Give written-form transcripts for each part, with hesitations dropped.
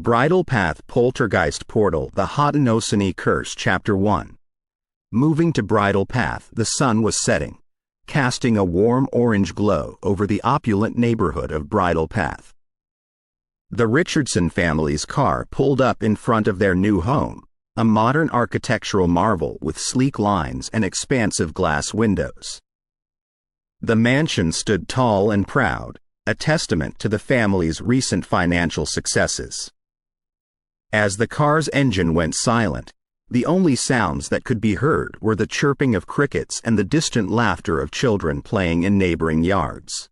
Bridal Path Poltergeist Portal, the Haudenosaunee Curse, Chapter 1. Moving to Bridal Path, the sun was setting, casting a warm orange glow over the opulent neighborhood of Bridal Path. The Richardson family's car pulled up in front of their new home, a modern architectural marvel with sleek lines and expansive glass windows. The mansion stood tall and proud, a testament to the family's recent financial successes. As the car's engine went silent, the only sounds that could be heard were the chirping of crickets and the distant laughter of children playing in neighboring yards.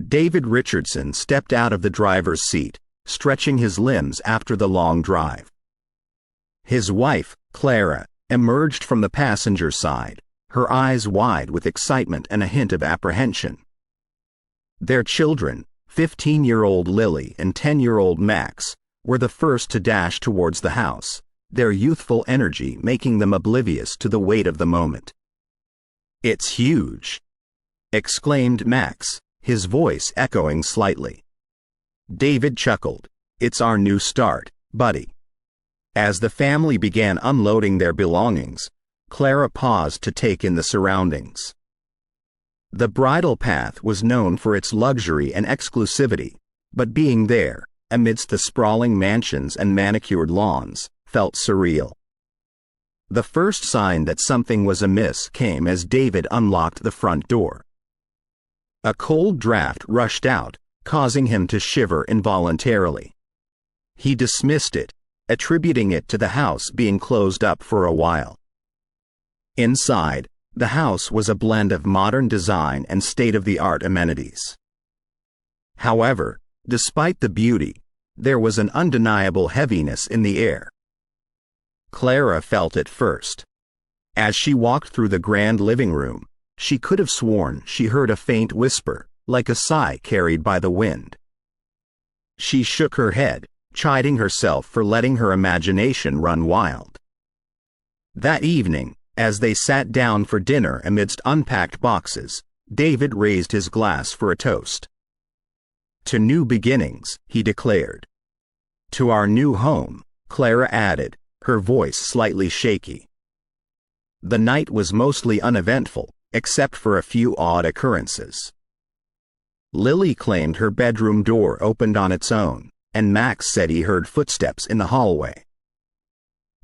David Richardson stepped out of the driver's seat, stretching his limbs after the long drive. His wife, Clara, emerged from the passenger side, her eyes wide with excitement and a hint of apprehension. Their children, 15-year-old Lily and 10-year-old Max, were the first to dash towards the house, their youthful energy making them oblivious to the weight of the moment. "It's huge!" exclaimed Max, his voice echoing slightly. David chuckled. "It's our new start, buddy." As the family began unloading their belongings, Clara paused to take in the surroundings. The Bridal Path was known for its luxury and exclusivity, but being there, amidst the sprawling mansions and manicured lawns, felt surreal. The first sign that something was amiss came as David unlocked the front door. A cold draft rushed out, causing him to shiver involuntarily. He dismissed it, attributing it to the house being closed up for a while. Inside, the house was a blend of modern design and state-of-the-art amenities. However, despite the beauty, there was an undeniable heaviness in the air. Clara felt it first. As she walked through the grand living room, she could have sworn she heard a faint whisper, like a sigh carried by the wind. She shook her head, chiding herself for letting her imagination run wild. That evening, as they sat down for dinner amidst unpacked boxes, David raised his glass for a toast. "To new beginnings," he declared. "To our new home," Clara added, her voice slightly shaky. The night was mostly uneventful, except for a few odd occurrences. Lily claimed her bedroom door opened on its own, and Max said he heard footsteps in the hallway.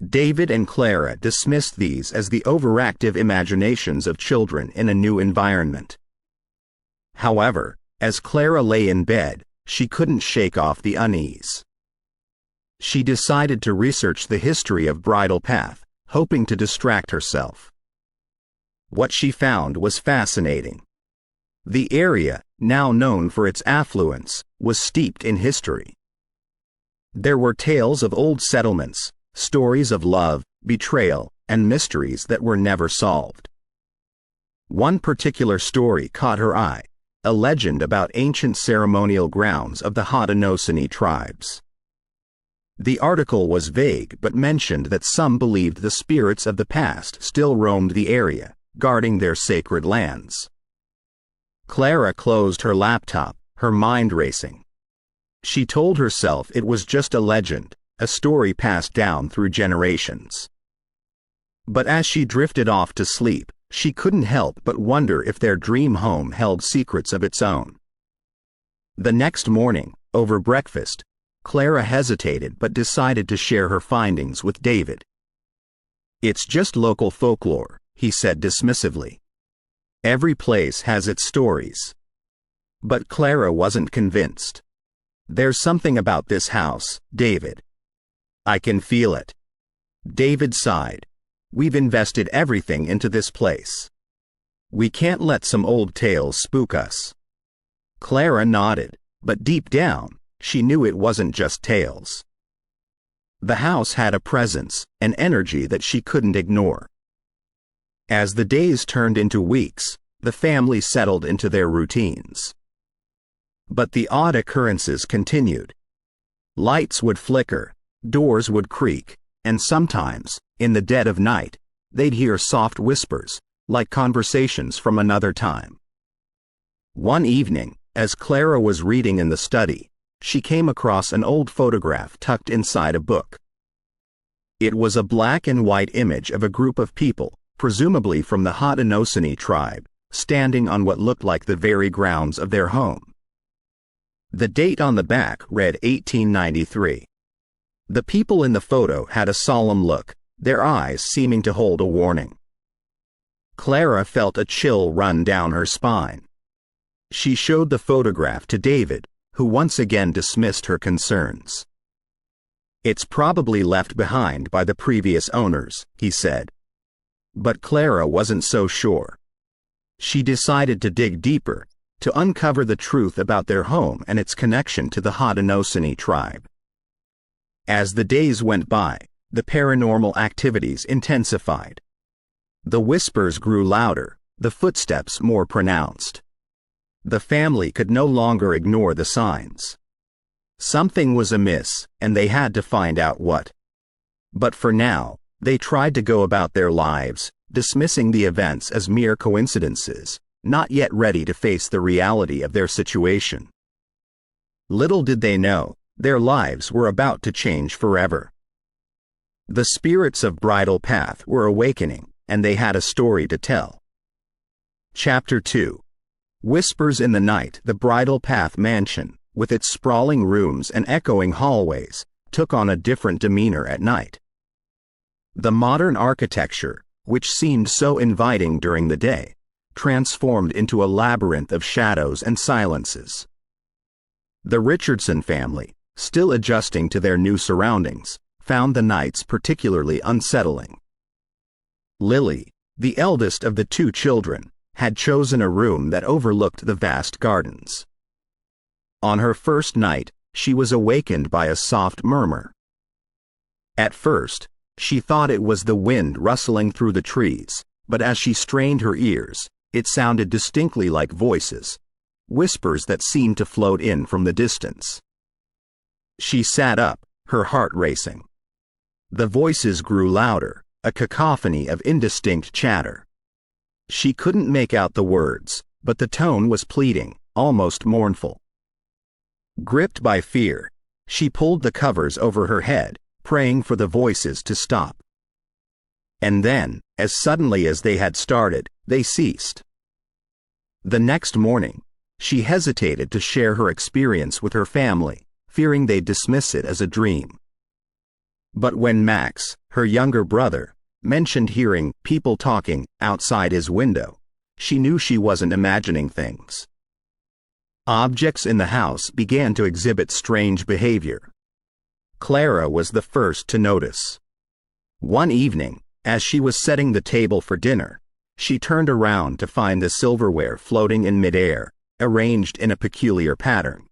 David and Clara dismissed these as the overactive imaginations of children in a new environment. However, as Clara lay in bed, she couldn't shake off the unease. She decided to research the history of Bridal Path, hoping to distract herself. What she found was fascinating. The area, now known for its affluence, was steeped in history. There were tales of old settlements, stories of love, betrayal, and mysteries that were never solved. One particular story caught her eye, a legend about ancient ceremonial grounds of the Haudenosaunee tribes. The article was vague but mentioned that some believed the spirits of the past still roamed the area, guarding their sacred lands. Clara closed her laptop, her mind racing. She told herself it was just a legend, a story passed down through generations. But as she drifted off to sleep, she couldn't help but wonder if their dream home held secrets of its own. The next morning, over breakfast, Clara hesitated but decided to share her findings with David. "It's just local folklore," he said dismissively. "Every place has its stories." But Clara wasn't convinced. "There's something about this house, David. I can feel it." David sighed. "We've invested everything into this place. We can't let some old tales spook us." Clara nodded, but deep down, she knew it wasn't just tales. The house had a presence, an energy that she couldn't ignore. As the days turned into weeks, the family settled into their routines. But the odd occurrences continued. Lights would flicker, doors would creak, and sometimes, in the dead of night, they'd hear soft whispers, like conversations from another time. One evening, as Clara was reading in the study, she came across an old photograph tucked inside a book. It was a black and white image of a group of people, presumably from the Haudenosaunee tribe, standing on what looked like the very grounds of their home. The date on the back read 1893. The people in the photo had a solemn look, their eyes seeming to hold a warning. Clara felt a chill run down her spine. She showed the photograph to David, who once again dismissed her concerns. "It's probably left behind by the previous owners," he said. But Clara wasn't so sure. She decided to dig deeper, to uncover the truth about their home and its connection to the Haudenosaunee tribe. As the days went by, the paranormal activities intensified. The whispers grew louder, the footsteps more pronounced. The family could no longer ignore the signs. Something was amiss, and they had to find out what. But for now, they tried to go about their lives, dismissing the events as mere coincidences, not yet ready to face the reality of their situation. Little did they know, their lives were about to change forever. The spirits of Bridal Path were awakening, and they had a story to tell. Chapter 2. Whispers in the Night. The Bridal Path mansion, with its sprawling rooms and echoing hallways, took on a different demeanor at night. The modern architecture, which seemed so inviting during the day, transformed into a labyrinth of shadows and silences. The Richardson family, still adjusting to their new surroundings, found the nights particularly unsettling. Lily, the eldest of the two children, had chosen a room that overlooked the vast gardens. On her first night, she was awakened by a soft murmur. At first, she thought it was the wind rustling through the trees, but as she strained her ears, it sounded distinctly like voices, whispers that seemed to float in from the distance. She sat up, her heart racing. The voices grew louder, a cacophony of indistinct chatter. She couldn't make out the words, but the tone was pleading, almost mournful. Gripped by fear, she pulled the covers over her head, praying for the voices to stop. And then, as suddenly as they had started, they ceased. The next morning, she hesitated to share her experience with her family, fearing they'd dismiss it as a dream. But when Max, her younger brother, mentioned hearing people talking outside his window, she knew she wasn't imagining things. Objects in the house began to exhibit strange behavior. Clara was the first to notice. One evening, as she was setting the table for dinner, she turned around to find the silverware floating in midair, arranged in a peculiar pattern.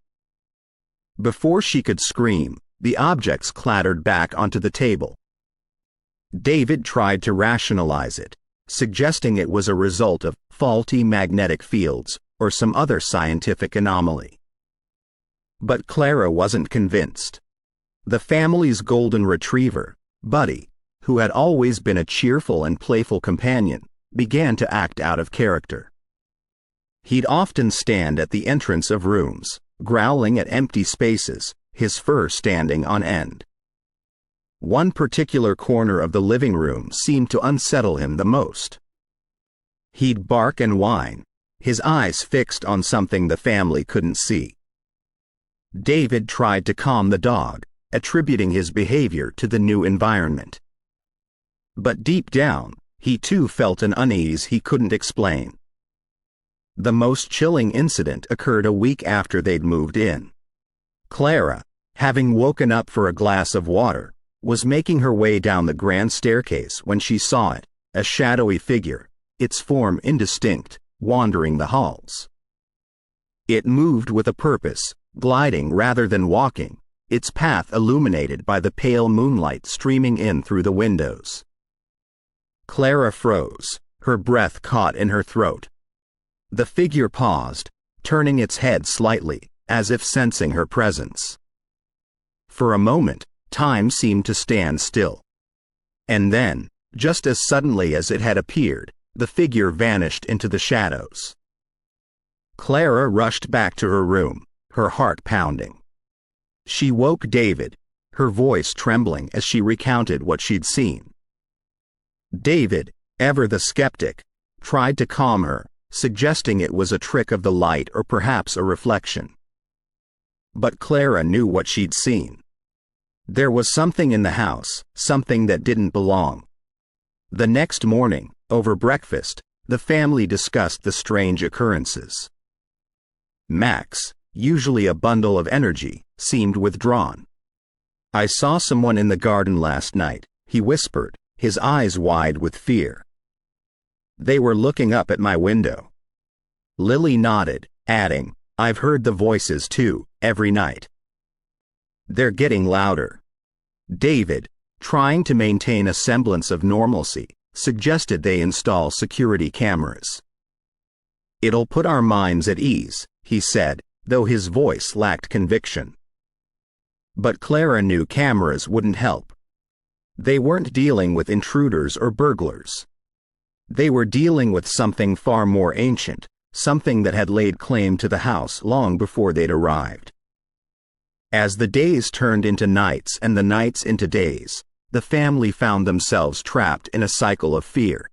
Before she could scream, the objects clattered back onto the table. David tried to rationalize it, suggesting it was a result of faulty magnetic fields or some other scientific anomaly. But Clara wasn't convinced. The family's golden retriever, Buddy, who had always been a cheerful and playful companion, began to act out of character. He'd often stand at the entrance of rooms, growling at empty spaces, his fur standing on end. One particular corner of the living room seemed to unsettle him the most. He'd bark and whine, his eyes fixed on something the family couldn't see. David tried to calm the dog, attributing his behavior to the new environment. But deep down, he too felt an unease he couldn't explain. The most chilling incident occurred a week after they'd moved in. Clara, having woken up for a glass of water, was making her way down the grand staircase when she saw it, a shadowy figure, its form indistinct, wandering the halls. It moved with a purpose, gliding rather than walking, its path illuminated by the pale moonlight streaming in through the windows. Clara froze, her breath caught in her throat. The figure paused, turning its head slightly, as if sensing her presence. For a moment, time seemed to stand still. And then, just as suddenly as it had appeared, the figure vanished into the shadows. Clara rushed back to her room, her heart pounding. She woke David, her voice trembling as she recounted what she'd seen. David, ever the skeptic, tried to calm her, suggesting it was a trick of the light or perhaps a reflection. But Clara knew what she'd seen. There was something in the house, something that didn't belong. The next morning, over breakfast, the family discussed the strange occurrences. Max, usually a bundle of energy, seemed withdrawn. "I saw someone in the garden last night," he whispered, his eyes wide with fear. "They were looking up at my window." Lily nodded, adding, "I've heard the voices too, every night. They're getting louder." David, trying to maintain a semblance of normalcy, suggested they install security cameras. "It'll put our minds at ease," he said, though his voice lacked conviction. But Clara knew cameras wouldn't help. They weren't dealing with intruders or burglars. They were dealing with something far more ancient, something that had laid claim to the house long before they'd arrived. As the days turned into nights and the nights into days, the family found themselves trapped in a cycle of fear.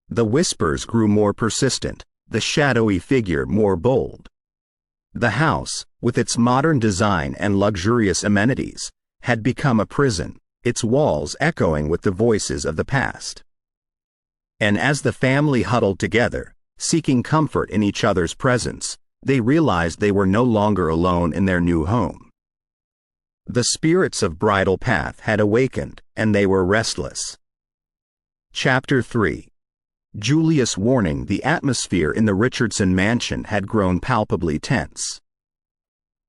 The whispers grew more persistent, the shadowy figure more bold. The house, with its modern design and luxurious amenities, had become a prison, its walls echoing with the voices of the past. And as the family huddled together, seeking comfort in each other's presence, they realized they were no longer alone in their new home. The spirits of Bridal Path had awakened, and they were restless. Chapter 3. Julia's warning: the atmosphere in the Richardson mansion had grown palpably tense.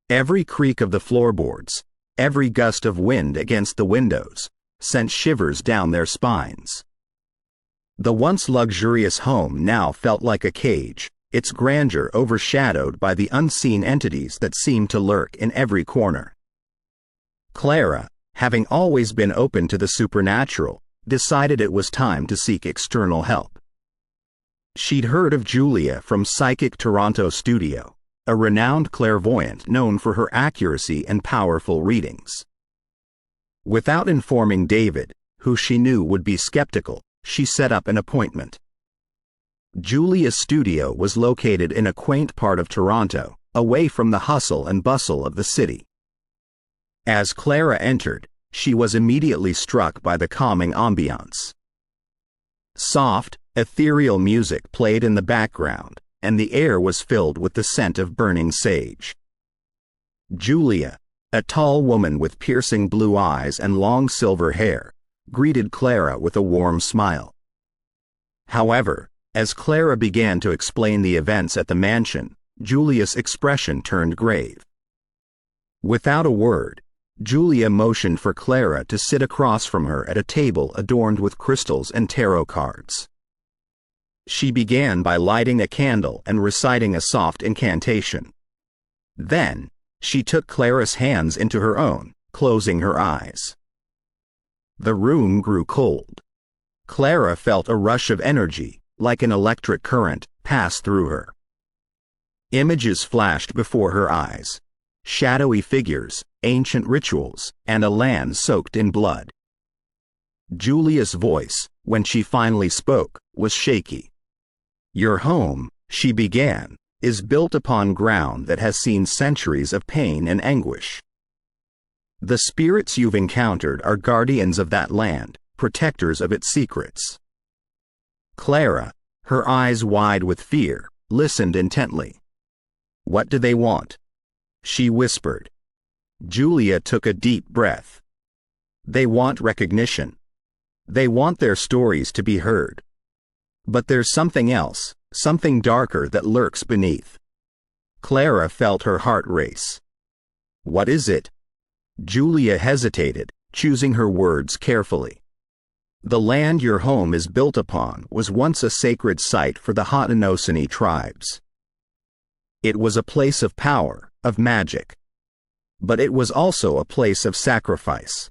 Every creak of the floorboards, every gust of wind against the windows, sent shivers down their spines. The once luxurious home now felt like a cage, its grandeur overshadowed by the unseen entities that seemed to lurk in every corner. Clara, having always been open to the supernatural, decided it was time to seek external help. She'd heard of Julia from Psychic Toronto Studio, a renowned clairvoyant known for her accuracy and powerful readings. Without informing David, who she knew would be skeptical, she set up an appointment. Julia's studio was located in a quaint part of Toronto, away from the hustle and bustle of the city. As Clara entered, she was immediately struck by the calming ambiance. Soft, ethereal music played in the background, and the air was filled with the scent of burning sage. Julia, a tall woman with piercing blue eyes and long silver hair, greeted Clara with a warm smile. However, as Clara began to explain the events at the mansion, Julia's expression turned grave. Without a word, Julia motioned for Clara to sit across from her at a table adorned with crystals and tarot cards. She began by lighting a candle and reciting a soft incantation. Then, she took Clara's hands into her own, closing her eyes. The room grew cold. Clara felt a rush of energy, like an electric current, pass through her. Images flashed before her eyes: shadowy figures, ancient rituals, and a land soaked in blood. Julia's voice, when she finally spoke, was shaky. "Your home," she began, "is built upon ground that has seen centuries of pain and anguish. The spirits you've encountered are guardians of that land, protectors of its secrets." Clara, her eyes wide with fear, listened intently. "What do they want?" she whispered. Julia took a deep breath. "They want recognition. They want their stories to be heard. But there's something else, something darker that lurks beneath." Clara felt her heart race. "What is it?" Julia hesitated, choosing her words carefully. "The land your home is built upon was once a sacred site for the Haudenosaunee tribes. It was a place of power, of magic. But it was also a place of sacrifice.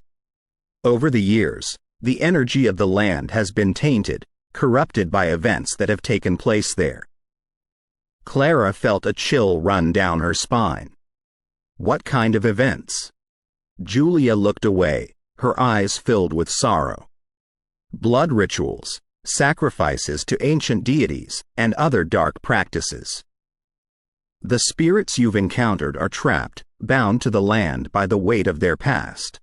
Over the years, the energy of the land has been tainted, corrupted by events that have taken place there." Clara felt a chill run down her spine. What kind of events? Julia looked away, her eyes filled with sorrow. Blood rituals, sacrifices to ancient deities, and other dark practices. The spirits you've encountered are trapped, bound to the land by the weight of their past.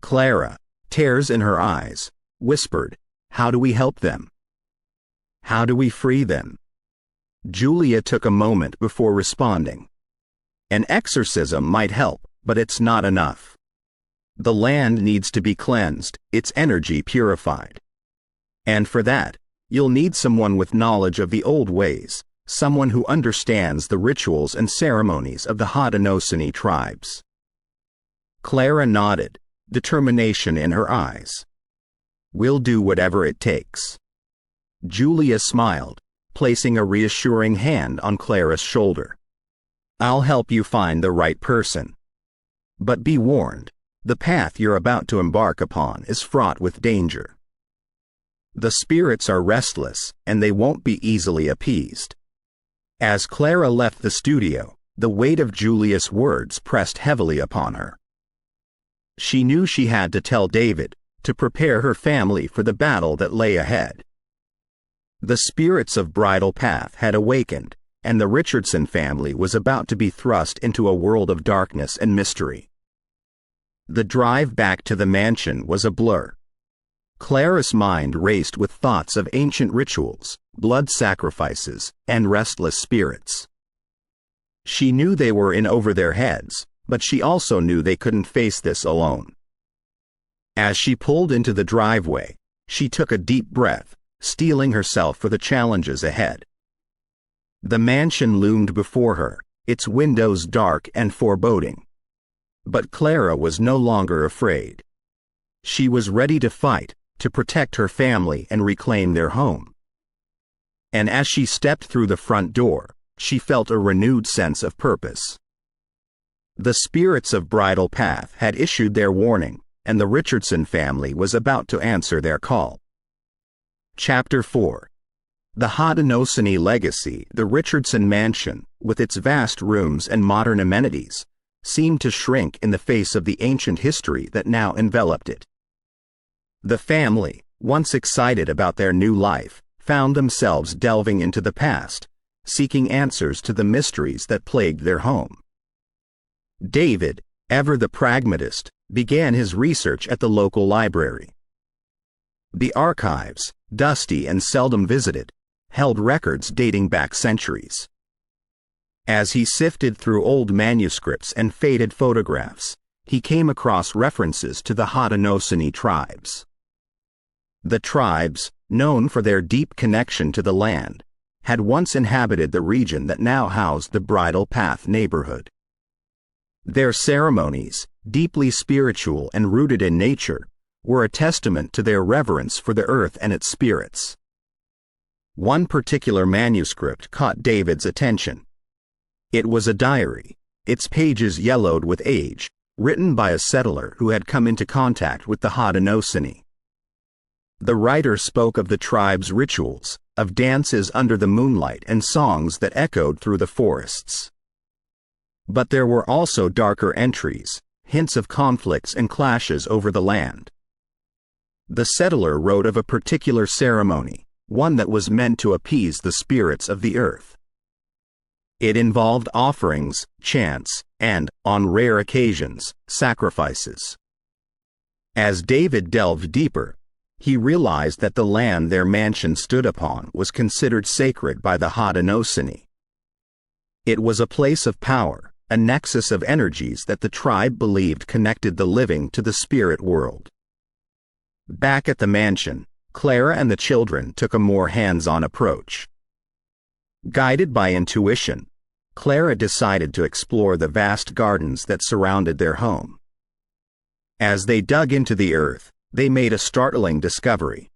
Clara, tears in her eyes, whispered, "How do we help them? How do we free them?" Julia took a moment before responding. An exorcism might help, but it's not enough. The land needs to be cleansed, its energy purified. And for that, you'll need someone with knowledge of the old ways, someone who understands the rituals and ceremonies of the Haudenosaunee tribes. Clara nodded, determination in her eyes. "We'll do whatever it takes." Julia smiled, placing a reassuring hand on Clara's shoulder. "I'll help you find the right person. But be warned, the path you're about to embark upon is fraught with danger. The spirits are restless, and they won't be easily appeased." As Clara left the studio, the weight of Julia's words pressed heavily upon her. She knew she had to tell David, to prepare her family for the battle that lay ahead. The spirits of Bridal Path had awakened, and the Richardson family was about to be thrust into a world of darkness and mystery. The drive back to the mansion was a blur. Clara's mind raced with thoughts of ancient rituals, blood sacrifices, and restless spirits. She knew they were in over their heads, but she also knew they couldn't face this alone. As she pulled into the driveway, she took a deep breath, steeling herself for the challenges ahead. The mansion loomed before her, its windows dark and foreboding. But Clara was no longer afraid. She was ready to fight, to protect her family and reclaim their home. And as she stepped through the front door, she felt a renewed sense of purpose. The spirits of Bridal Path had issued their warning, and the Richardson family was about to answer their call. Chapter 4. The Haudenosaunee Legacy. The Richardson mansion, with its vast rooms and modern amenities, seemed to shrink in the face of the ancient history that now enveloped it. The family, once excited about their new life, found themselves delving into the past, seeking answers to the mysteries that plagued their home. David, ever the pragmatist, began his research at the local library. The archives, dusty and seldom visited, held records dating back centuries. As he sifted through old manuscripts and faded photographs, he came across references to the Haudenosaunee tribes. The tribes, known for their deep connection to the land, had once inhabited the region that now housed the Bridle Path neighborhood. Their ceremonies, deeply spiritual and rooted in nature, were a testament to their reverence for the earth and its spirits. One particular manuscript caught David's attention. It was a diary, its pages yellowed with age, written by a settler who had come into contact with the Haudenosaunee. The writer spoke of the tribe's rituals, of dances under the moonlight and songs that echoed through the forests. But there were also darker entries, hints of conflicts and clashes over the land. The settler wrote of a particular ceremony, one that was meant to appease the spirits of the earth. It involved offerings, chants, and, on rare occasions, sacrifices. As David delved deeper, he realized that the land their mansion stood upon was considered sacred by the Haudenosaunee. It was a place of power, a nexus of energies that the tribe believed connected the living to the spirit world. Back at the mansion, Clara and the children took a more hands-on approach. Guided by intuition, Clara decided to explore the vast gardens that surrounded their home. As they dug into the earth, they made a startling discovery.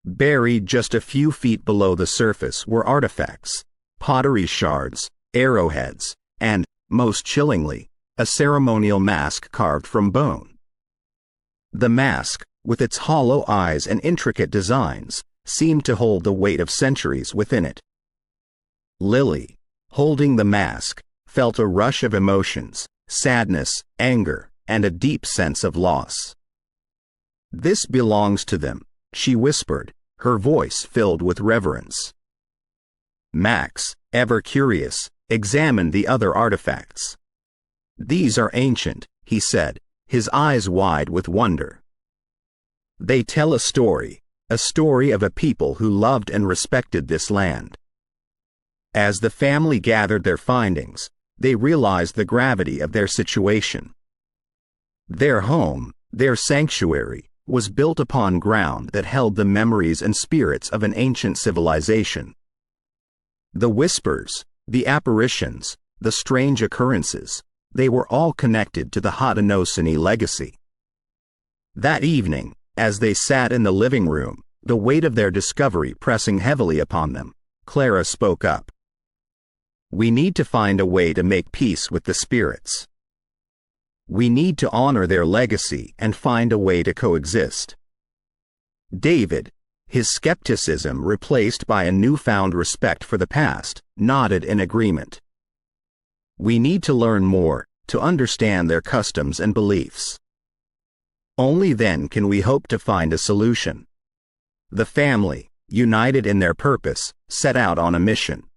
Buried just a few feet below the surface were artifacts, pottery shards, arrowheads, and, most chillingly, a ceremonial mask carved from bone. The mask, with its hollow eyes and intricate designs, seemed to hold the weight of centuries within it. Lily, holding the mask, felt a rush of emotions, sadness, anger, and a deep sense of loss. "This belongs to them," she whispered, her voice filled with reverence. Max, ever curious, examined the other artifacts. "These are ancient," he said, his eyes wide with wonder. "They tell a story of a people who loved and respected this land." As the family gathered their findings, they realized the gravity of their situation. Their home, their sanctuary, was built upon ground that held the memories and spirits of an ancient civilization. The whispers, the apparitions, the strange occurrences, they were all connected to the Haudenosaunee legacy. That evening, as they sat in the living room, the weight of their discovery pressing heavily upon them, Clara spoke up. "We need to find a way to make peace with the spirits. We need to honor their legacy and find a way to coexist." David, his skepticism replaced by a newfound respect for the past, nodded in agreement. "We need to learn more, to understand their customs and beliefs. Only then can we hope to find a solution." The family, united in their purpose, set out on a mission.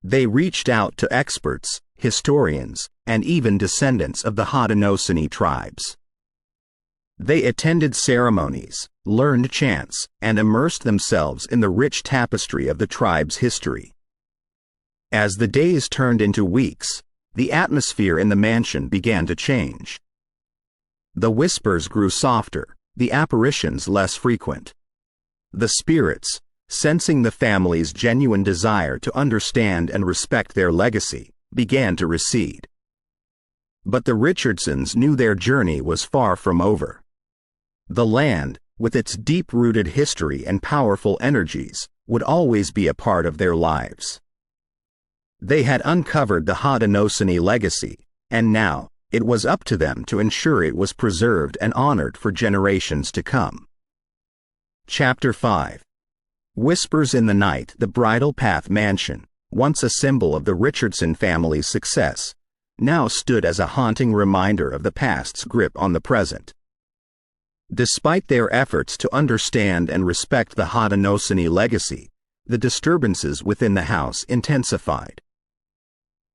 They reached out to experts, historians, and even descendants of the Haudenosaunee tribes. They attended ceremonies, learned chants, and immersed themselves in the rich tapestry of the tribe's history. As the days turned into weeks, the atmosphere in the mansion began to change. The whispers grew softer, the apparitions less frequent. The spirits, sensing the family's genuine desire to understand and respect their legacy, began to recede. But the Richardsons knew their journey was far from over. The land, with its deep-rooted history and powerful energies, would always be a part of their lives. They had uncovered the Haudenosaunee legacy, and now it was up to them to ensure it was preserved and honored for generations to come. Chapter 5. Whispers in the Night. The Bridal Path mansion, once a symbol of the Richardson family's success, now stood as a haunting reminder of the past's grip on the present. Despite their efforts to understand and respect the Haudenosaunee legacy, the disturbances within the house intensified.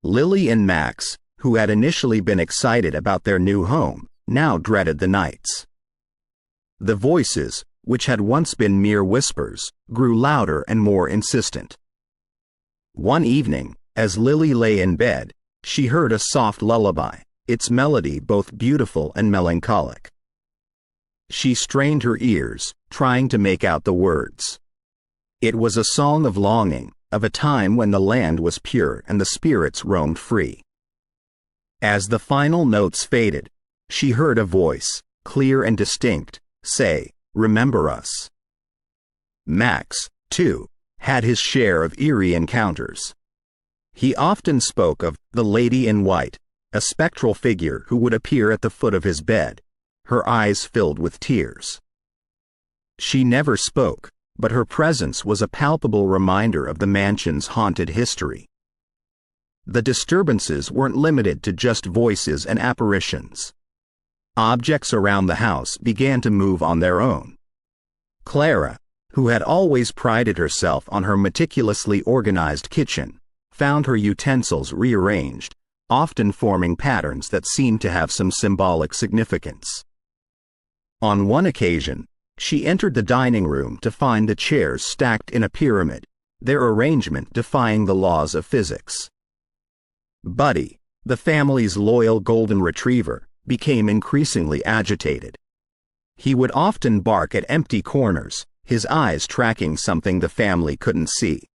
Lily and Max, who had initially been excited about their new home, now dreaded the nights. The voices, which had once been mere whispers, grew louder and more insistent. One evening, as Lily lay in bed, she heard a soft lullaby, its melody both beautiful and melancholic. She strained her ears, trying to make out the words. It was a song of longing, of a time when the land was pure and the spirits roamed free. As the final notes faded, she heard a voice, clear and distinct, say, "Remember us." Max, too, had his share of eerie encounters. He often spoke of the Lady in White, a spectral figure who would appear at the foot of his bed, her eyes filled with tears. She never spoke, but her presence was a palpable reminder of the mansion's haunted history. The disturbances weren't limited to just voices and apparitions. Objects around the house began to move on their own. Clara, who had always prided herself on her meticulously organized kitchen, found her utensils rearranged, often forming patterns that seemed to have some symbolic significance. On one occasion, she entered the dining room to find the chairs stacked in a pyramid, their arrangement defying the laws of physics. Buddy, the family's loyal golden retriever, became increasingly agitated. He would often bark at empty corners, his eyes tracking something the family couldn't see.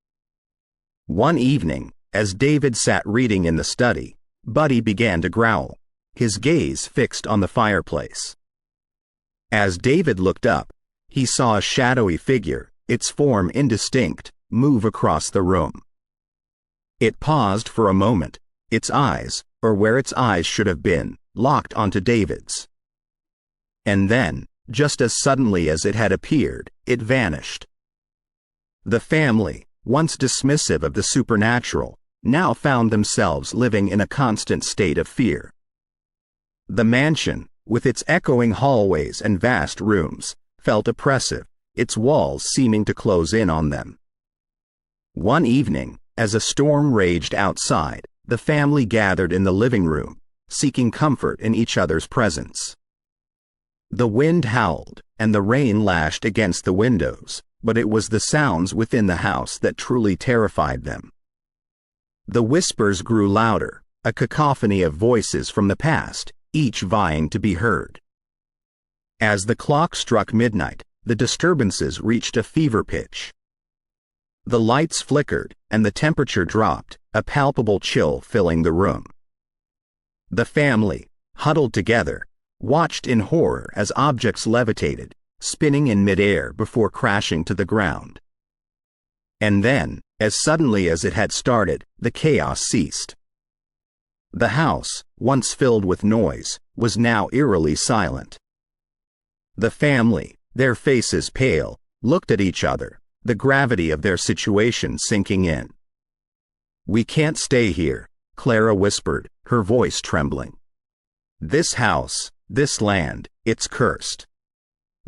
One evening, as David sat reading in the study, Buddy began to growl, his gaze fixed on the fireplace. As David looked up, he saw a shadowy figure, its form indistinct, move across the room. It paused for a moment, its eyes, or where its eyes should have been, locked onto David's. And then, just as suddenly as it had appeared, it vanished. The family, once dismissive of the supernatural, now found themselves living in a constant state of fear. The mansion, with its echoing hallways and vast rooms, felt oppressive, its walls seeming to close in on them. One evening, as a storm raged outside, the family gathered in the living room, seeking comfort in each other's presence. The wind howled, and the rain lashed against the windows, but it was the sounds within the house that truly terrified them. The whispers grew louder, a cacophony of voices from the past, each vying to be heard. As the clock struck midnight, the disturbances reached a fever pitch. The lights flickered, and the temperature dropped, a palpable chill filling the room. The family, huddled together, watched in horror as objects levitated, spinning in midair before crashing to the ground. And then, as suddenly as it had started, the chaos ceased. The house, once filled with noise, was now eerily silent. The family, their faces pale, looked at each other, the gravity of their situation sinking in. "We can't stay here," Clara whispered, her voice trembling. "This house, this land, it's cursed."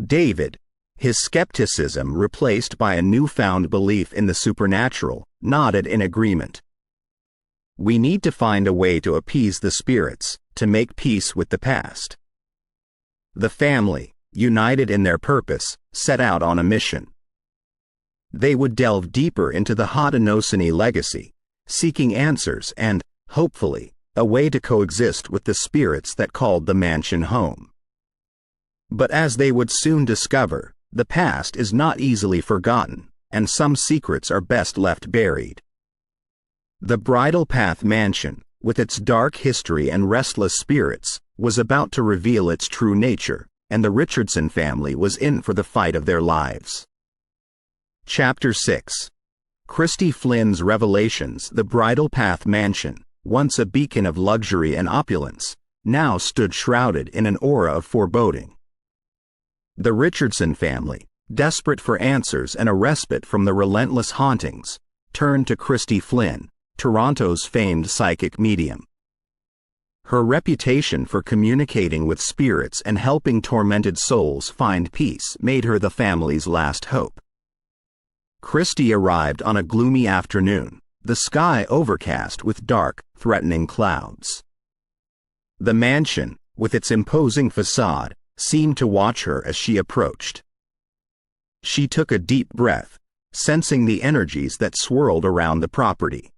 David, his skepticism replaced by a newfound belief in the supernatural, nodded in agreement. "We need to find a way to appease the spirits, to make peace with the past." The family, united in their purpose, set out on a mission. They would delve deeper into the Haudenosaunee legacy, seeking answers and, hopefully, a way to coexist with the spirits that called the mansion home. But as they would soon discover, the past is not easily forgotten, and some secrets are best left buried. The Bridal Path mansion, with its dark history and restless spirits, was about to reveal its true nature, and the Richardson family was in for the fight of their lives. Chapter 6. Christie Flynn's Revelations. The Bridal Path mansion, once a beacon of luxury and opulence, now stood shrouded in an aura of foreboding. The Richardson family, desperate for answers and a respite from the relentless hauntings, turned to Christie Flynn, Toronto's famed psychic medium. Her reputation for communicating with spirits and helping tormented souls find peace made her the family's last hope. Christie arrived on a gloomy afternoon, the sky overcast with dark, threatening clouds. The mansion, with its imposing facade, seemed to watch her as she approached. She took a deep breath, sensing the energies that swirled around the property.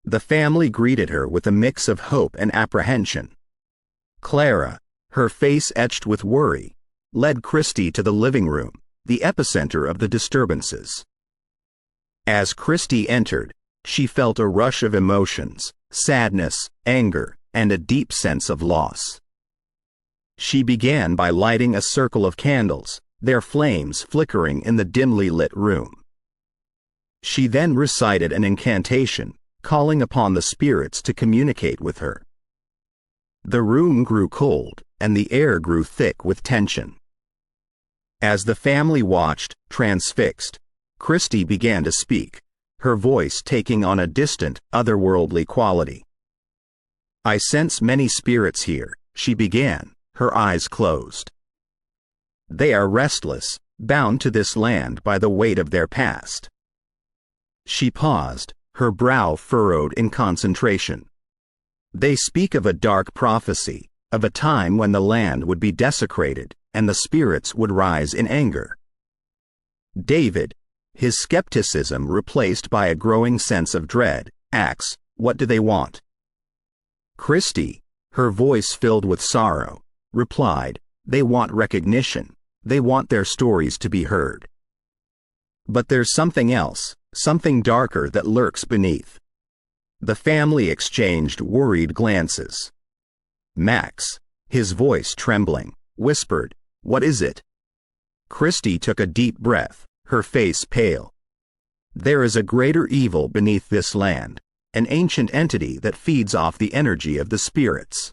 The family greeted her with a mix of hope and apprehension. Clara, her face etched with worry, led Christie to the living room, the epicenter of the disturbances. As Christie entered, she felt a rush of emotions, sadness, anger, and a deep sense of loss. She began by lighting a circle of candles, their flames flickering in the dimly lit room. She then recited an incantation, calling upon the spirits to communicate with her. The room grew cold, and the air grew thick with tension. As the family watched, transfixed, Christie began to speak, her voice taking on a distant, otherworldly quality. "I sense many spirits here," she began, her eyes closed. "They are restless, bound to this land by the weight of their past." She paused, her brow furrowed in concentration. "They speak of a dark prophecy, of a time when the land would be desecrated, and the spirits would rise in anger." David, his skepticism replaced by a growing sense of dread, asked, "What do they want?" Christie, her voice filled with sorrow, replied, "They want recognition. They want their stories to be heard. But there's something else, something darker that lurks beneath." The family exchanged worried glances. Max, his voice trembling, whispered, "What is it?" Christie took a deep breath, her face pale. "There is a greater evil beneath this land, an ancient entity that feeds off the energy of the spirits.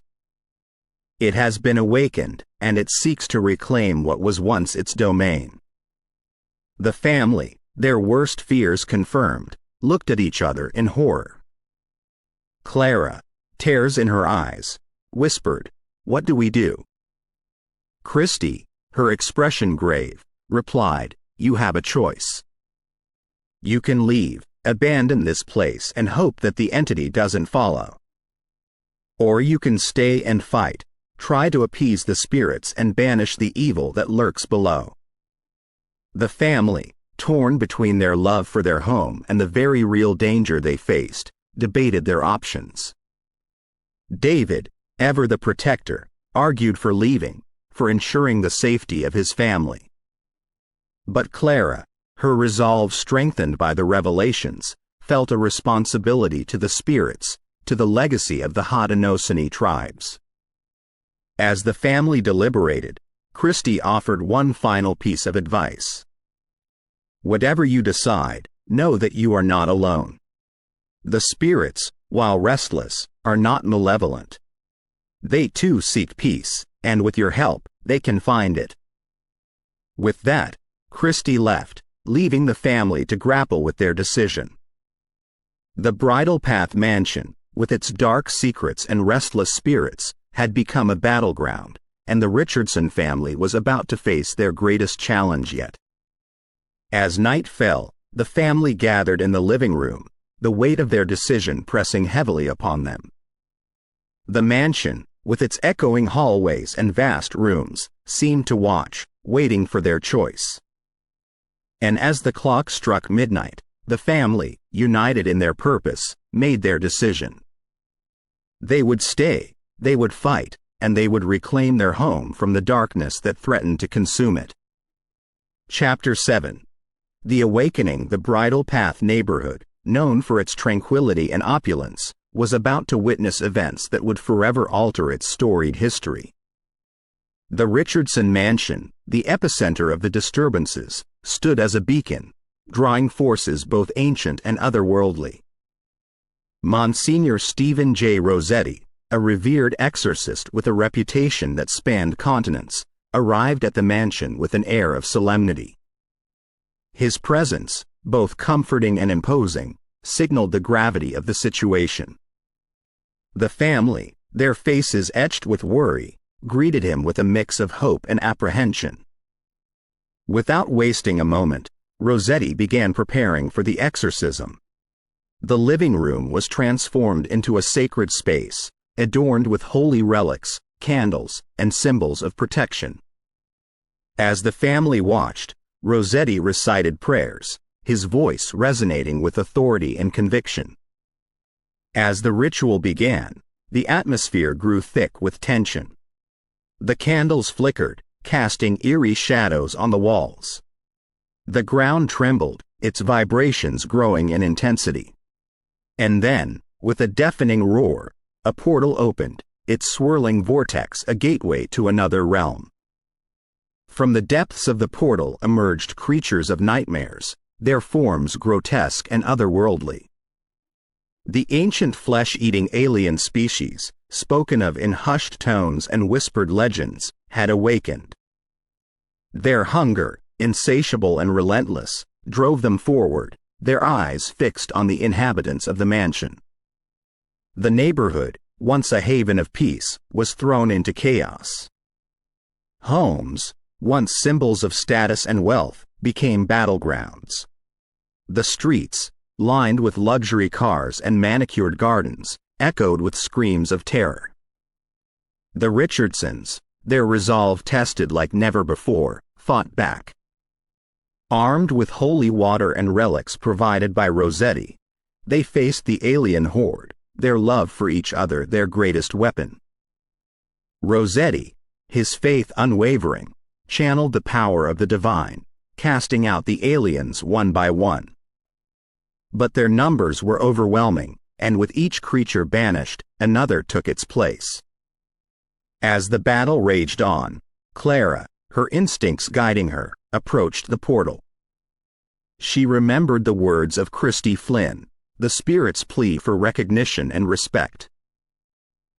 It has been awakened, and it seeks to reclaim what was once its domain." The family, their worst fears confirmed, looked at each other in horror. Clara, tears in her eyes, whispered, "What do we do?" Christie, her expression grave, replied, "You have a choice. You can leave, abandon this place and hope that the entity doesn't follow. Or you can stay and fight, try to appease the spirits and banish the evil that lurks below." The family, torn between their love for their home and the very real danger they faced, debated their options. David, ever the protector, argued for leaving, for ensuring the safety of his family. But Clara, her resolve strengthened by the revelations, felt a responsibility to the spirits, to the legacy of the Haudenosaunee tribes. As the family deliberated, Christie offered one final piece of advice. "Whatever you decide, know that you are not alone. The spirits, while restless, are not malevolent. They too seek peace, and with your help, they can find it." With that, Christie left, leaving the family to grapple with their decision. The Bridal Path mansion, with its dark secrets and restless spirits, had become a battleground, and the Richardson family was about to face their greatest challenge yet. As night fell, the family gathered in the living room, the weight of their decision pressing heavily upon them. The mansion, with its echoing hallways and vast rooms, seemed to watch, waiting for their choice. And as the clock struck midnight, the family, united in their purpose, made their decision. They would stay, they would fight, and they would reclaim their home from the darkness that threatened to consume it. Chapter 7. The Awakening. The Bridal Path neighborhood, known for its tranquility and opulence, was about to witness events that would forever alter its storied history. The Richardson mansion, the epicenter of the disturbances, stood as a beacon, drawing forces both ancient and otherworldly. Monsignor Stephen J. Rossetti, a revered exorcist with a reputation that spanned continents, arrived at the mansion with an air of solemnity. His presence, both comforting and imposing, signaled the gravity of the situation. The family, their faces etched with worry, greeted him with a mix of hope and apprehension. Without wasting a moment, Rossetti began preparing for the exorcism. The living room was transformed into a sacred space, adorned with holy relics, candles, and symbols of protection. As the family watched, Rossetti recited prayers, his voice resonating with authority and conviction. As the ritual began, the atmosphere grew thick with tension. The candles flickered, casting eerie shadows on the walls. The ground trembled, its vibrations growing in intensity. And then, with a deafening roar, a portal opened, its swirling vortex a gateway to another realm. From the depths of the portal emerged creatures of nightmares, their forms grotesque and otherworldly. The ancient flesh-eating alien species, spoken of in hushed tones and whispered legends, had awakened. Their hunger, insatiable and relentless, drove them forward, their eyes fixed on the inhabitants of the mansion. The neighborhood, once a haven of peace, was thrown into chaos. Homes, once symbols of status and wealth, became battlegrounds. The streets, lined with luxury cars and manicured gardens, echoed with screams of terror. The Richardsons, their resolve tested like never before, fought back. Armed with holy water and relics provided by Rossetti, they faced the alien horde, their love for each other their greatest weapon. Rossetti, his faith unwavering, channeled the power of the divine, casting out the aliens one by one. But their numbers were overwhelming, and with each creature banished, another took its place. As the battle raged on, Clara, her instincts guiding her, approached the portal. She remembered the words of Christie Flynn, the spirit's plea for recognition and respect.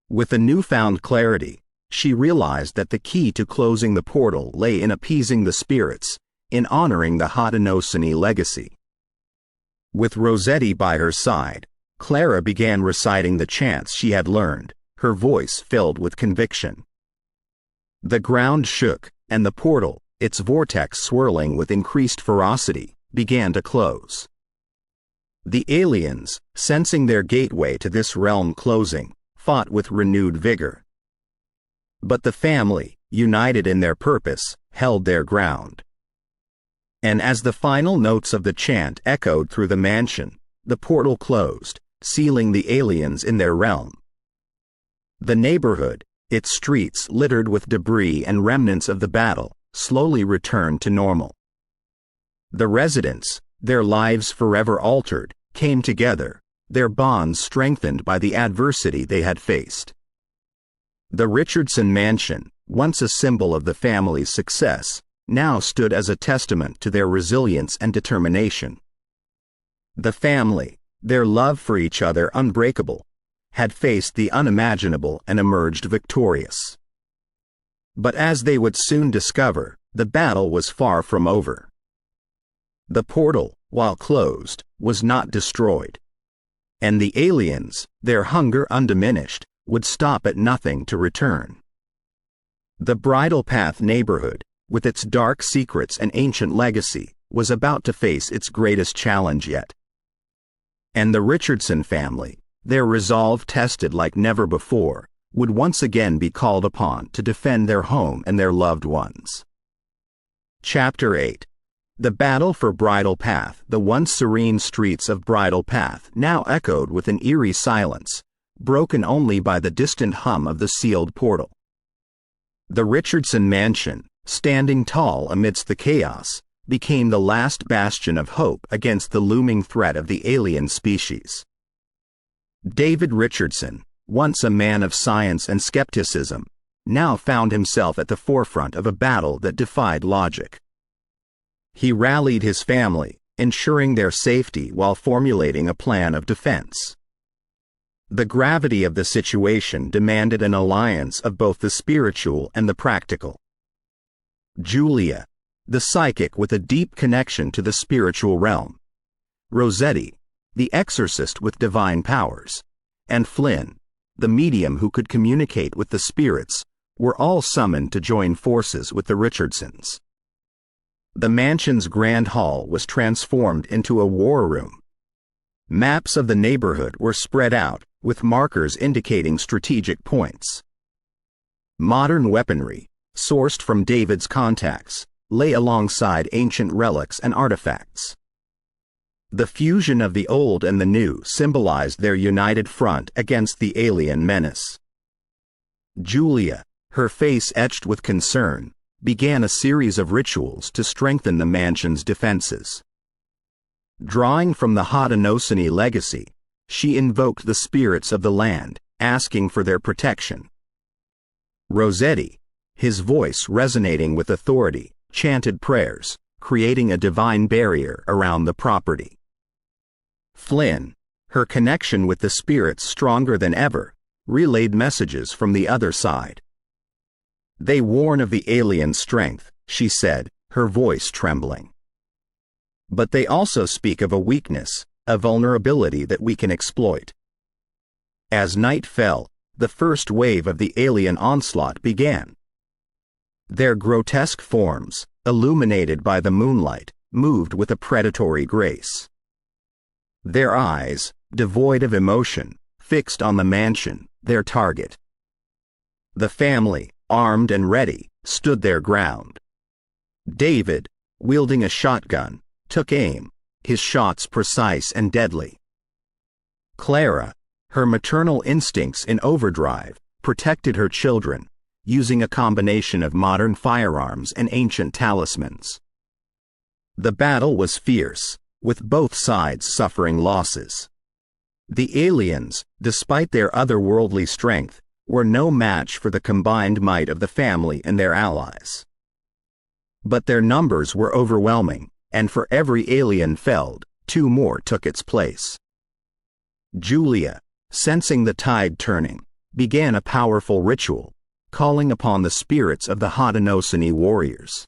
With a newfound clarity, she realized that the key to closing the portal lay in appeasing the spirits, in honoring the Haudenosaunee legacy. With Rossetti by her side, Clara began reciting the chants she had learned, her voice filled with conviction. The ground shook, and the portal, its vortex swirling with increased ferocity, began to close. The aliens, sensing their gateway to this realm closing, fought with renewed vigor. But the family, united in their purpose, held their ground. And as the final notes of the chant echoed through the mansion, the portal closed, sealing the aliens in their realm. The neighborhood, its streets littered with debris and remnants of the battle, slowly returned to normal. The residents, their lives forever altered, came together, their bonds strengthened by the adversity they had faced. The Richardson mansion, once a symbol of the family's success, now stood as a testament to their resilience and determination. The family, their love for each other unbreakable, had faced the unimaginable and emerged victorious. But as they would soon discover, the battle was far from over. The portal, while closed, was not destroyed. And the aliens, their hunger undiminished, would stop at nothing to return. The Bridle Path neighborhood, with its dark secrets and ancient legacy, was about to face its greatest challenge yet. And the Richardson family, their resolve tested like never before, would once again be called upon to defend their home and their loved ones. Chapter 8. The battle for Bridle Path. The once serene streets of Bridle Path now echoed with an eerie silence, broken only by the distant hum of the sealed portal. The Richardson mansion, standing tall amidst the chaos, became the last bastion of hope against the looming threat of the alien species. David Richardson, once a man of science and skepticism, now found himself at the forefront of a battle that defied logic. He rallied his family, ensuring their safety while formulating a plan of defense. The gravity of the situation demanded an alliance of both the spiritual and the practical. Julia, the psychic with a deep connection to the spiritual realm, Rossetti, the exorcist with divine powers, and Flynn, the medium who could communicate with the spirits, were all summoned to join forces with the Richardsons. The mansion's grand hall was transformed into a war room. Maps of the neighborhood were spread out, with markers indicating strategic points. Modern weaponry, sourced from David's contacts, lay alongside ancient relics and artifacts. The fusion of the old and the new symbolized their united front against the alien menace. Julia, her face etched with concern, began a series of rituals to strengthen the mansion's defenses. Drawing from the Haudenosaunee legacy, she invoked the spirits of the land, asking for their protection. Rossetti, his voice resonating with authority, chanted prayers, creating a divine barrier around the property. Flynn, her connection with the spirits stronger than ever, relayed messages from the other side. "They warn of the alien strength," she said, her voice trembling. "But they also speak of a weakness, a vulnerability that we can exploit." As night fell, the first wave of the alien onslaught began. Their grotesque forms, illuminated by the moonlight, moved with a predatory grace. Their eyes, devoid of emotion, fixed on the mansion, their target. The family, armed and ready, stood their ground. David, wielding a shotgun, took aim, his shots precise and deadly. Clara, her maternal instincts in overdrive, protected her children, using a combination of modern firearms and ancient talismans. The battle was fierce, with both sides suffering losses. The aliens, despite their otherworldly strength, were no match for the combined might of the family and their allies. But their numbers were overwhelming, and for every alien felled, two more took its place. Julia, sensing the tide turning, began a powerful ritual, calling upon the spirits of the Haudenosaunee warriors.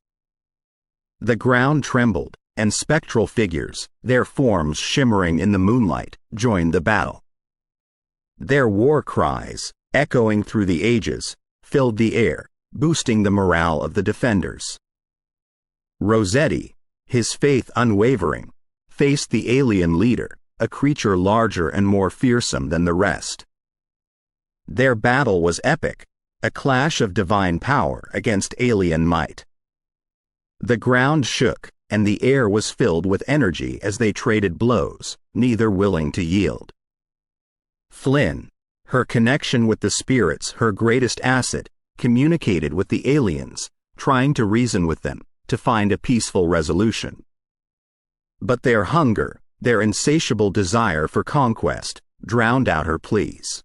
The ground trembled, and spectral figures, their forms shimmering in the moonlight, joined the battle. Their war cries, echoing through the ages, filled the air, boosting the morale of the defenders. Rossetti, his faith unwavering, faced the alien leader, a creature larger and more fearsome than the rest. Their battle was epic, a clash of divine power against alien might. The ground shook, and the air was filled with energy as they traded blows, neither willing to yield. Flynn, her connection with the spirits her greatest asset, communicated with the aliens, trying to reason with them, to find a peaceful resolution. But their hunger, their insatiable desire for conquest, drowned out her pleas.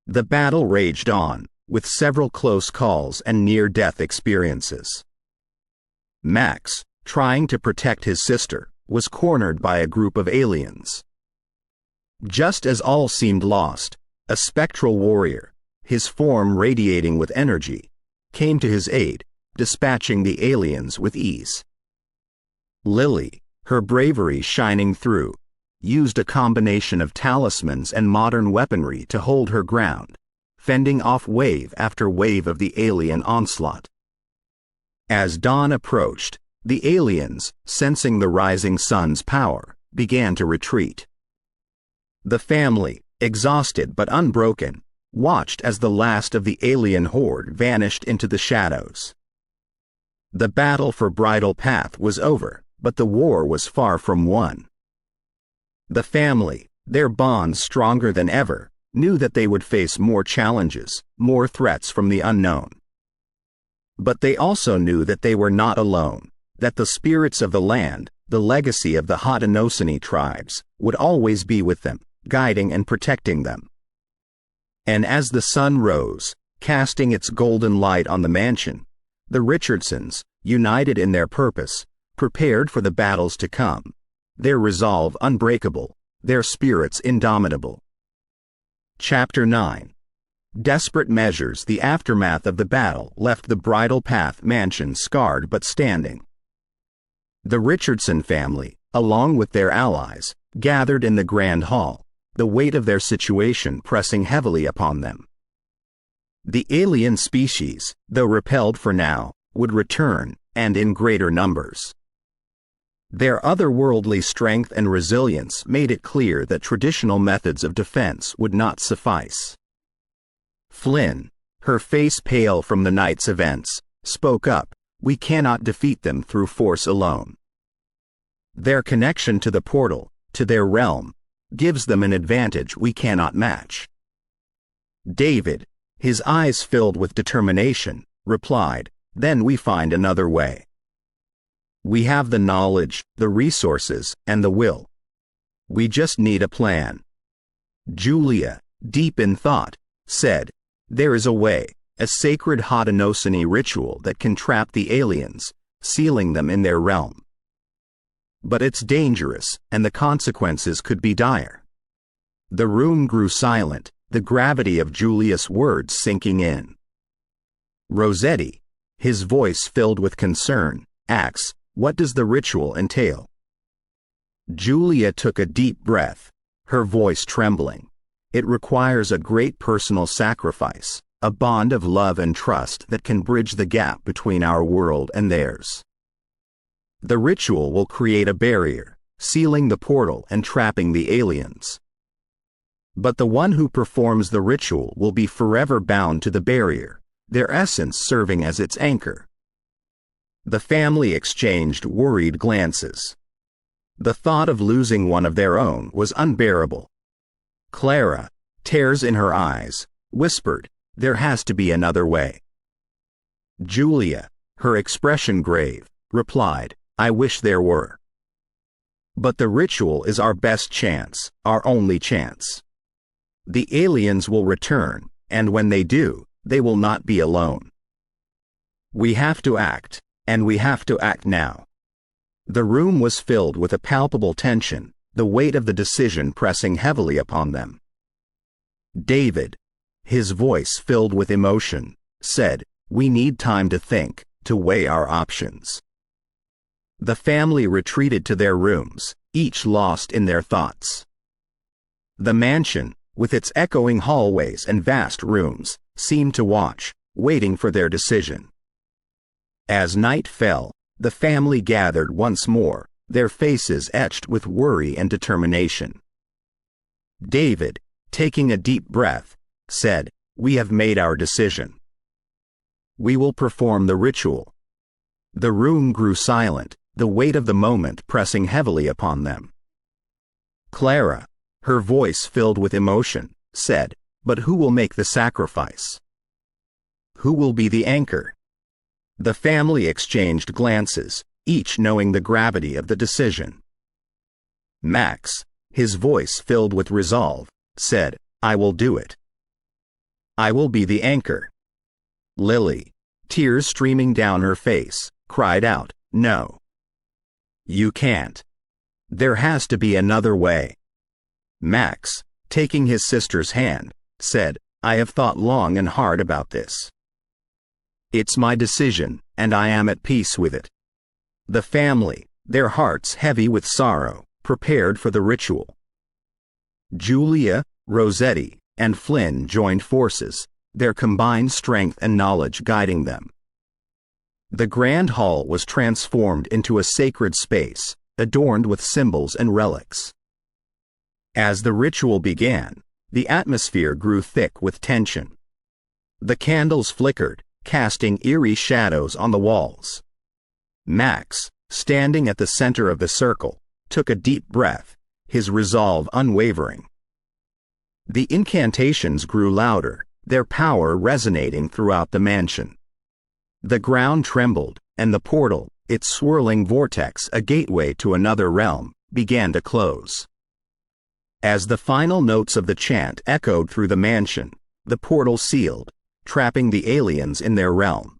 The battle raged on, with several close calls and near-death experiences. Max, trying to protect his sister, was cornered by a group of aliens. Just as all seemed lost, a spectral warrior, his form radiating with energy, came to his aid, dispatching the aliens with ease. Lily, her bravery shining through, used a combination of talismans and modern weaponry to hold her ground, fending off wave after wave of the alien onslaught. As dawn approached, the aliens, sensing the rising sun's power, began to retreat. The family, exhausted but unbroken, watched as the last of the alien horde vanished into the shadows. The battle for Bridal Path was over, but the war was far from won. The family, their bonds stronger than ever, knew that they would face more challenges, more threats from the unknown. But they also knew that they were not alone, that the spirits of the land, the legacy of the Haudenosaunee tribes, would always be with them, guiding and protecting them. And as the sun rose, casting its golden light on the mansion, the Richardsons, united in their purpose, prepared for the battles to come, their resolve unbreakable, their spirits indomitable. Chapter 9. Desperate measures. The aftermath of the battle left the Bridal Path mansion scarred but standing. The Richardson family, along with their allies, gathered in the grand hall, the weight of their situation pressing heavily upon them. The alien species, though repelled for now, would return, and in greater numbers. Their otherworldly strength and resilience made it clear that traditional methods of defense would not suffice. Flynn, her face pale from the night's events, spoke up, "We cannot defeat them through force alone. Their connection to the portal, to their realm, gives them an advantage we cannot match." David, his eyes filled with determination, replied, "Then we find another way. We have the knowledge, the resources, and the will. We just need a plan." Julia, deep in thought, said, "There is a way, a sacred Haudenosaunee ritual that can trap the aliens, sealing them in their realm. But it's dangerous, and the consequences could be dire." The room grew silent, the gravity of Julia's words sinking in. Rossetti, his voice filled with concern, asked, "What does the ritual entail?" Julia took a deep breath, her voice trembling. "It requires a great personal sacrifice, a bond of love and trust that can bridge the gap between our world and theirs. The ritual will create a barrier, sealing the portal and trapping the aliens. But the one who performs the ritual will be forever bound to the barrier, their essence serving as its anchor." The family exchanged worried glances. The thought of losing one of their own was unbearable. Clara, tears in her eyes, whispered, "There has to be another way." Julia, her expression grave, replied, "I wish there were. But the ritual is our best chance, our only chance. The aliens will return, and when they do, they will not be alone. We have to act, and we have to act now." The room was filled with a palpable tension, the weight of the decision pressing heavily upon them. David, his voice filled with emotion, said, "We need time to think, to weigh our options." The family retreated to their rooms, each lost in their thoughts. The mansion, with its echoing hallways and vast rooms, seemed to watch, waiting for their decision. As night fell, the family gathered once more, their faces etched with worry and determination. David, taking a deep breath, said, "We have made our decision. We will perform the ritual." The room grew silent, the weight of the moment pressing heavily upon them. Clara, her voice filled with emotion, said, "But who will make the sacrifice? Who will be the anchor?" The family exchanged glances, each knowing the gravity of the decision. Max, his voice filled with resolve, said, "I will do it. I will be the anchor." Lily, tears streaming down her face, cried out, "No. You can't. There has to be another way." Max, taking his sister's hand, said, "I have thought long and hard about this. It's my decision, and I am at peace with it." The family, their hearts heavy with sorrow, prepared for the ritual. Julia, Rossetti, and Flynn joined forces, their combined strength and knowledge guiding them. The grand hall was transformed into a sacred space, adorned with symbols and relics. As the ritual began, the atmosphere grew thick with tension. The candles flickered, casting eerie shadows on the walls. Max, standing at the center of the circle, took a deep breath, his resolve unwavering. The incantations grew louder, their power resonating throughout the mansion. The ground trembled, and the portal, its swirling vortex a gateway to another realm, began to close. As the final notes of the chant echoed through the mansion, the portal sealed, trapping the aliens in their realm.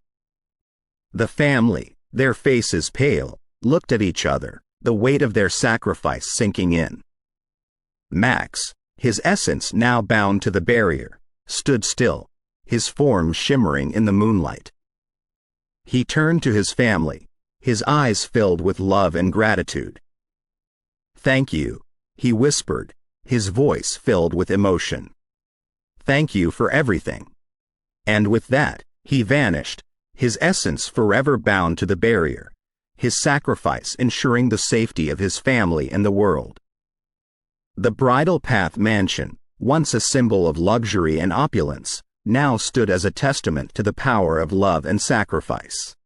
The family, their faces pale, looked at each other, the weight of their sacrifice sinking in. Max, his essence now bound to the barrier, stood still, his form shimmering in the moonlight. He turned to his family, his eyes filled with love and gratitude. "Thank you," he whispered, his voice filled with emotion. "Thank you for everything." And with that, he vanished, his essence forever bound to the barrier, his sacrifice ensuring the safety of his family and the world. The Bridal Path mansion, once a symbol of luxury and opulence, now stood as a testament to the power of love and sacrifice.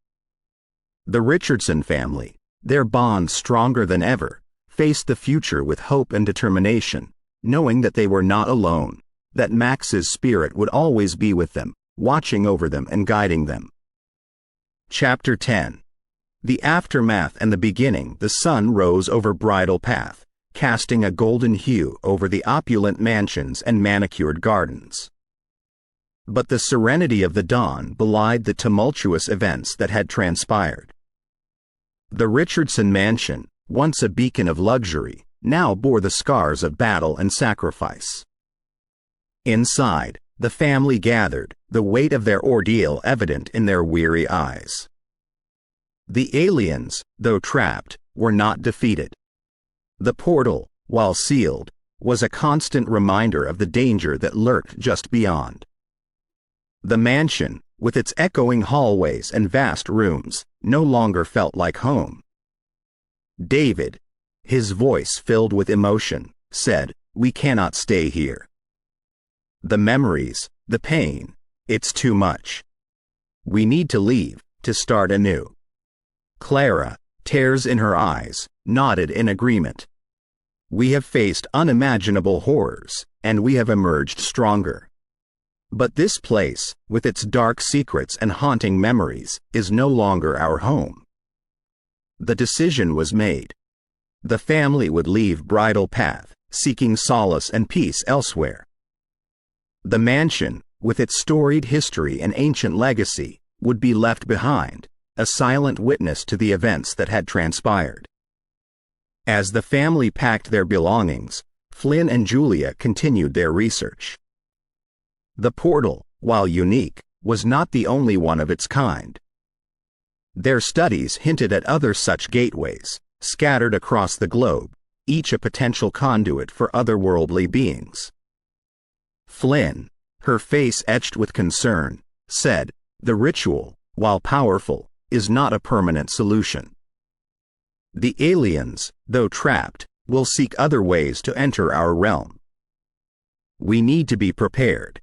The Richardson family, their bond stronger than ever, faced the future with hope and determination, knowing that they were not alone, that Max's spirit would always be with them, watching over them and guiding them. Chapter 10. The aftermath and the beginning. The sun rose over Bridle Path, casting a golden hue over the opulent mansions and manicured gardens. But the serenity of the dawn belied the tumultuous events that had transpired. The Richardson mansion, once a beacon of luxury, now bore the scars of battle and sacrifice. Inside, the family gathered, the weight of their ordeal evident in their weary eyes. The aliens, though trapped, were not defeated. The portal, while sealed, was a constant reminder of the danger that lurked just beyond. The mansion, with its echoing hallways and vast rooms, no longer felt like home. David, his voice filled with emotion, said, "We cannot stay here. The memories, the pain, it's too much. We need to leave, to start anew." Clara, tears in her eyes, nodded in agreement. "We have faced unimaginable horrors, and we have emerged stronger. But this place, with its dark secrets and haunting memories, is no longer our home." The decision was made. The family would leave Bridal Path, seeking solace and peace elsewhere. The mansion, with its storied history and ancient legacy, would be left behind, a silent witness to the events that had transpired. As the family packed their belongings, Flynn and Julia continued their research. The portal, while unique, was not the only one of its kind. Their studies hinted at other such gateways, scattered across the globe, each a potential conduit for otherworldly beings. Flynn, her face etched with concern, said, "The ritual, while powerful, is not a permanent solution. The aliens, though trapped, will seek other ways to enter our realm. We need to be prepared."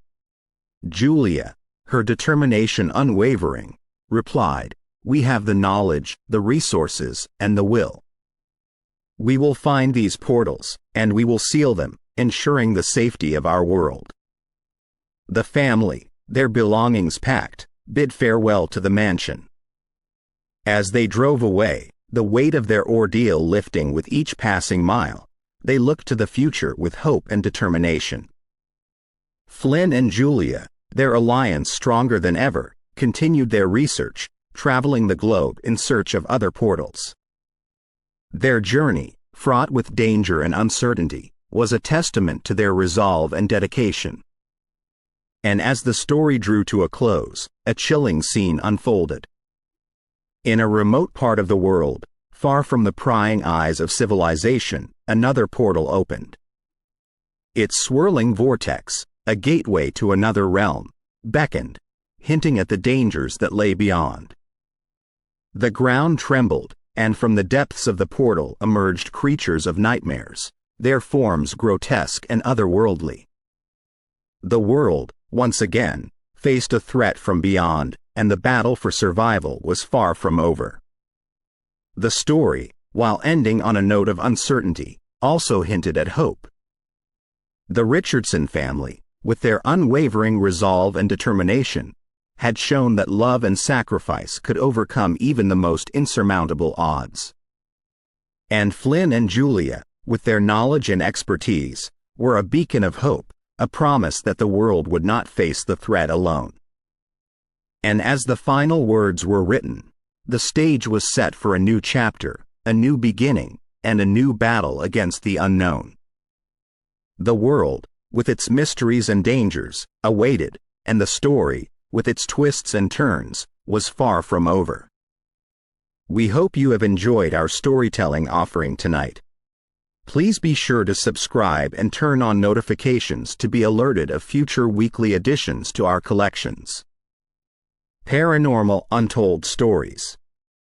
Julia, her determination unwavering, replied, "We have the knowledge, the resources, and the will. We will find these portals, and we will seal them, ensuring the safety of our world." The family, their belongings packed, bid farewell to the mansion. As they drove away, the weight of their ordeal lifting with each passing mile, they looked to the future with hope and determination. Flynn and Julia, their alliance stronger than ever, continued their research, traveling the globe in search of other portals. Their journey, fraught with danger and uncertainty, was a testament to their resolve and dedication. And as the story drew to a close, a chilling scene unfolded. In a remote part of the world, far from the prying eyes of civilization, another portal opened. Its swirling vortex, a gateway to another realm, beckoned, hinting at the dangers that lay beyond. The ground trembled, and from the depths of the portal emerged creatures of nightmares, their forms grotesque and otherworldly. The world, once again, faced a threat from beyond, and the battle for survival was far from over. The story, while ending on a note of uncertainty, also hinted at hope. The Richardson family, with their unwavering resolve and determination, had shown that love and sacrifice could overcome even the most insurmountable odds. And Flynn and Julia, with their knowledge and expertise, were a beacon of hope, a promise that the world would not face the threat alone. And as the final words were written, the stage was set for a new chapter, a new beginning, and a new battle against the unknown. The world, with its mysteries and dangers, awaited, and the story, with its twists and turns, was far from over. We hope you have enjoyed our storytelling offering tonight. Please be sure to subscribe and turn on notifications to be alerted of future weekly additions to our collections. Paranormal Untold Stories.